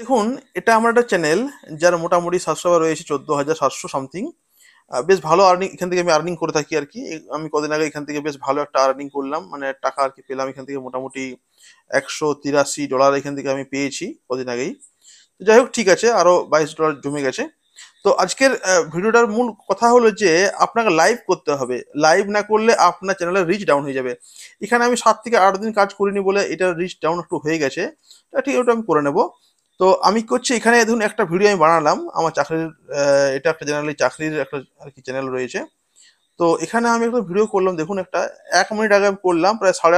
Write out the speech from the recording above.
দেখুন, এটা আমার একটা চ্যানেল যার মোটামুটি সাবস্ক্রাইবার রয়েছে 14,700 সামথিং। বেশ ভালো আর্নিং এখান থেকে আমি আর্নিং করে থাকি আর কি। আমি কদিন আগে এখান থেকে বেশ ভালো একটা আর্নিং করলাম, মানে টাকা আর কি পেলাম এখান থেকে মোটামুটি $183 এখান থেকে আমি পেয়েছি কদিন আগেই। তো যাই হোক, ঠিক আছে, আরো $22 জমে গেছে। তো আজকের ভিডিওটার মূল কথা হলো যে আপনাকে লাইভ করতে হবে। লাইভ না করলে আপনার চ্যানেলের রিচ ডাউন হয়ে যাবে। এখানে আমি 7 থেকে 8 দিন কাজ করিনি বলে এটা রিচ ডাউন একটু হয়ে গেছে। তা ঠিক ওটা আমি করে নেব। তো আমি করছি এখানে, ধরুন একটা ভিডিও আমি বানালাম আমার চাকরির, এটা একটা জেনারেলি চাকরির একটা আর কি চ্যানেল রয়েছে। তো এখানে আমি একটা ভিডিও করলাম, দেখুন একটা 1 মিনিট আগে আমি করলাম প্রায় সাড়ে